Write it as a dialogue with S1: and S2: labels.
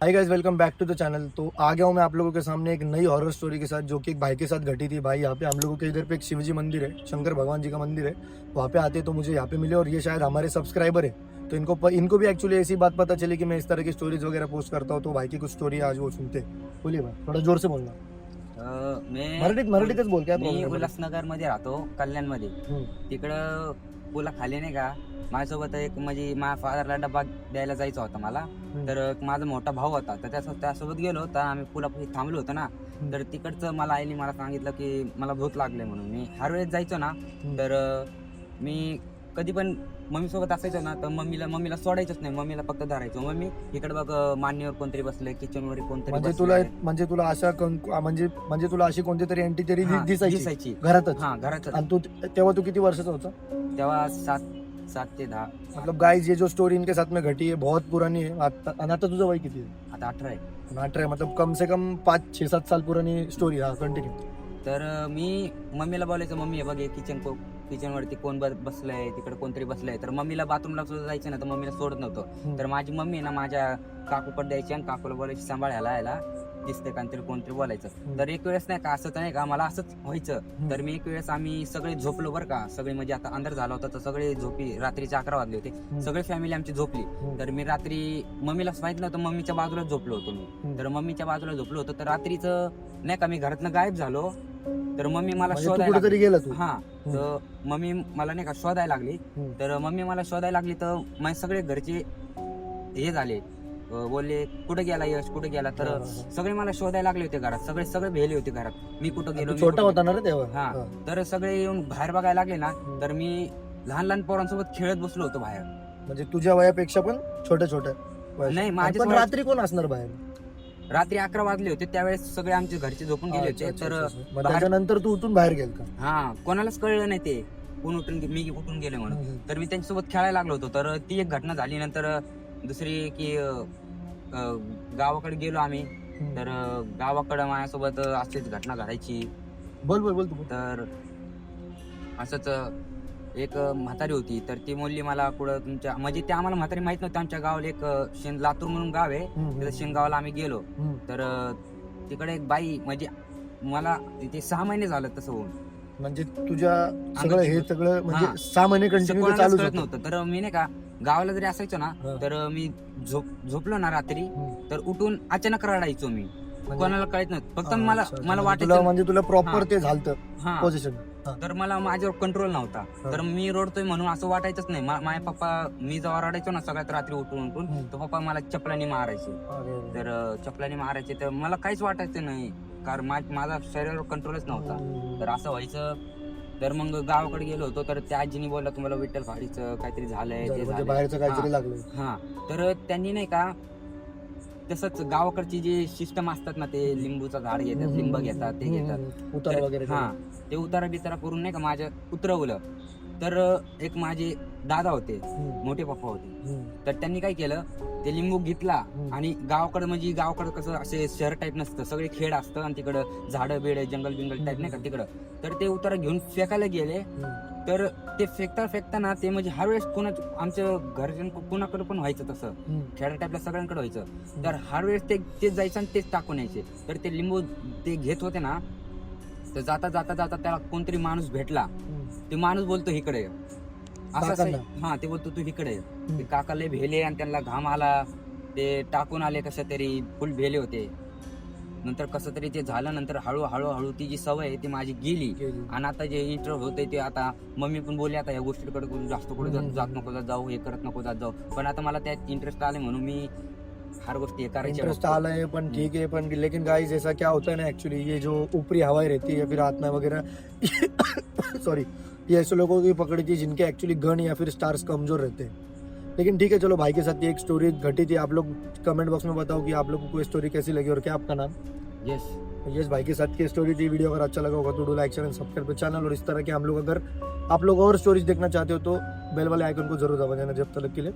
S1: High guys, welcome back to the channel. तो आ गया हूँ मैं आप लोगों के सामने एक नई हॉरर स्टोरी के साथ, जो कि एक भाई के साथ घटी थी। भाई यहाँ पे हम लोगों के इधर पे एक शिवजी मंदिर है, शंकर भगवान जी का मंदिर है। वहाँ पे आते तो मुझे यहाँ पे मिले, और ये शायद हमारे सब्सक्राइबर है। तो इनको भी एक्चुअली ऐसी बात पता चली कि मैं इस तरह की स्टोरीज वगैरह पोस्ट करता हूँ। तो भाई की कुछ स्टोरी आज वो सुनते। बोलिए भाई, थोड़ा जोर से बोलना। मराठीतच बोल, काय
S2: मी
S1: प्रॉब्लेम?
S2: उल्हासनगर मध्ये राहतो, कल्याण मध्ये. तिकडं पुला खाली नाही का माझ्यासोबत एक म्हणजे माझ्या फादरला डबा द्यायला जायचा होता मला. तर माझा मोठा भाऊ होता, तर त्यासोबत गेलो. तर आम्ही पुलापाशी थांबलो होतो ना. तर तिकडचं मला आईने मला सांगितलं की मला भूत लागले म्हणून. मी हर वेळेस जायचो ना, तर मी कधी पण मम्मी सोबत असायचो ना, तर मम्मीला सोडायचंच नाही, मम्मीला फक्त धरायचो. मम्मी इकडे बघ, मान्यवर कोणतरी बसले, किचनवर कोणतरी
S1: म्हणजे तुला अशा म्हणजे तुला अशी कोणती तरी एंटी तरी
S2: दिसायची
S1: घरातच?
S2: हा, घरातच.
S1: आणि तेव्हा तू किती वर्षाचा होता?
S2: तेव्हा 7 ते 10.
S1: मतलब गाइस, ये जो स्टोरी इनके साथ में घटी है बहुत पुरानी है। आता तुझं वय किती आहे?
S2: आता 18 आहे.
S1: 18 आहे, मतलब कम से कम 5-6-7 साल पुरानी स्टोरी। हा, कंटिन्यू।
S2: तर मी मम्मीला बोलायचं, मम्मी हे बघ, किचनवरती कोण बसलंय, तिकडे कोणतरी बसलंय. तर मम्मीला बाथरूमला सुद्धा जायचं ना, तर मम्मीला सोडत नव्हतं. तर माझी मम्मी ना माझ्या काकूकडे द्यायची आणि काकूला बोलायची, सांभाळायला यायला दिसते का तरी कोणतरी बोलायचं. तर एक वेळेस नाही का, असं तर नाही का, मला असंच व्हायचं. तर मी एक वेळेस आम्ही सगळे झोपलो बरं का, सगळे म्हणजे आता अंधार झाला होता, तर सगळे झोपी. रात्रीचे 11 वाजले होते, सगळी फॅमिली आमची झोपली. तर मी रात्री मम्मीला माहित नव्हतं, मम्मीच्या बाजूला झोपलो होतो मी. तर मम्मीच्या बाजूला झोपलो होतो, तर रात्रीचं नाही का मी घरातनं गायब झालो. तर मम्मी मला शोधायला
S1: कुठेतरी गेला तू?
S2: हा, तर मम्मी मला नाही का शोधायला लागली. तर मम्मी मला शोधायला लागली, तर माझे सगळे घरचे हे झाले, बोलले कुठे गेला यश, कुठे गेला. तर सगळे मला शोधायला लागले होते घरात, सगळे भेले होते घरात. मी कुठं गेलो,
S1: छोटा होता ना रे तेव्हा?
S2: हा. तर सगळे येऊन बाहेर बघायला लागले ना. तर मी लहान पोरांसोबत खेळत बसलो होतो बाहेर.
S1: म्हणजे तुझ्या वयापेक्षा पण छोट्या
S2: नाही,
S1: माझ्या पण रात्री कोण असणार बाहेर?
S2: रात्री 11 वाजले होते, त्यावेळेस सगळे आमचे घरचे झोपून गेले होते. तर
S1: त्याच्यानंतर तू उठून बाहेर गेल का?
S2: हा, कोणालाच कळलं नाही ते कोण मी उठून गेले म्हणून. तर मी त्यांच्यासोबत खेळायला लागलो होतो. तर ती एक घटना झाली. नंतर दुसरी की गावाकडे गेलो आम्ही. तर गावाकडे माझ्यासोबत अशीच घटना घडायची.
S1: बोल तू.
S2: तर असंच एक म्हातारी होती. तर ती बोलली मला, कुठं तुमच्या म्हणजे ते आम्हाला म्हातारी माहित नव्हती. आमच्या गावाला एक लातूर म्हणून गाव आहे, तिथं शेणगावला आम्ही गेलो. तर तिकडे एक बाई, म्हणजे मला तिथे 6 महिने झालं तसं होऊन.
S1: म्हणजे तुझ्या सगळं म्हणजे 6 महिने कंटिन्यू चालू
S2: नव्हतं. तर मी नाही का गावाला जरी असायचो ना, तर मी झोपलो ना रात्री, तर उठून अचानक रडायचो मी. कोणाला कळत नव्हतं, फक्त मला वाटायचं
S1: म्हणजे तुला प्रॉपर ते झालं पोझिशन.
S2: तर मला माझ्यावर कंट्रोल नव्हता. तर मी रडतोय म्हणून असं वाटायचंच नाही. माझ्या पप्पा, मी जेव्हा रडायचो ना सगळ्यात रात्री उठून तर पप्पा मला चपलानी मारायचे. तर चपलानी मारायचे, तर मला काहीच वाटायचं नाही, कारण माझा शरीरावर कंट्रोलच नव्हता. तर असं व्हायचं. तर मग गावाकडे गेलो होतो. तर त्या आजीनी बोलला, तुम्हाला विठ्ठल फाडीचं काहीतरी झालंय, ते झालंय. हा, तर त्यांनी नाही का तसंच गावाकडची जी सिस्टम असतात ना, ते लिंबूचं झाड घेतात, लिंब घेतात, ते घेतात. हा, ते उतारा बितारा करून नाही का माझ्या उतरवलं. तर एक माझे दादा होते, मोठे पप्पा होते. तर त्यांनी काय केलं, ते लिंबू घेतला आणि गावाकडं कसं असे शहर टाईप नसतं, सगळे खेड असतं आणि तिकडं झाडं बेड, जंगल बिंगल टाईप नाही का तिकडं. तर ते उतारा घेऊन फेकायला गेले. तर ते फेकताना ते म्हणजे हर वेळेस आमच्या घरच्या कुणाकडे पण व्हायचं तसं, खेड्या टाईपला सगळ्यांकडे व्हायचं. तर हर वेळेस ते जायचं आणि तेच टाकून यायचे. तर ते लिंबू ते घेत होते ना, तर जाता त्याला कोणतरी माणूस भेटला. ते माणूस बोलतो इकडे असं. हा, ते बोलतो तू इकडे. ते काका लय भेले आणि त्यांना घाम आला, ते टाकून आले कशा तरी, फुल भेले होते. नंतर कसं तरी ते झालं. नंतर हळूहळू ती जी सवय आहे ती माझी गेली. आणि आता जे इंटरेस्ट होते ते आता मम्मी पण बोलली, आता या गोष्टीकडे जास्त कुठे जात नको जाऊ, हे करत नको जात जाऊ. पण आता मला त्यात इंटरेस्ट आले म्हणून मी हर गोष्टी करायची.
S1: इंटरेस्ट आला है, पण ठीक है, पण लेकिन गाइस ऐसा क्या होता है ना, एक्चुअली ये जो ऊपरी हवाएं रहती है या फिर आत्मा वगैरह सॉरी, ये ऐसे लोगों की पकड़ी थी जिनके एक्चुअली गन या फिर स्टार्स कमजोर रहते हैं। लेकिन ठीक है, चलो, भाई के साथ ये एक स्टोरी घटी थी। आप लोग कमेंट बॉक्स में बताओ कि आप लोगों को स्टोरी कैसी लगी, और क्या आपका नाम? यस भाई के साथ की स्टोरी थी। वीडियो अगर अच्छा लगा होगा तो do like, share end subscribe channel. और इस तरह के हम लोग, अगर आप लोग और स्टोरीज देखना चाहते हो तो बेल वाले आइकन को जरूर दबा देना। जब तक के लिए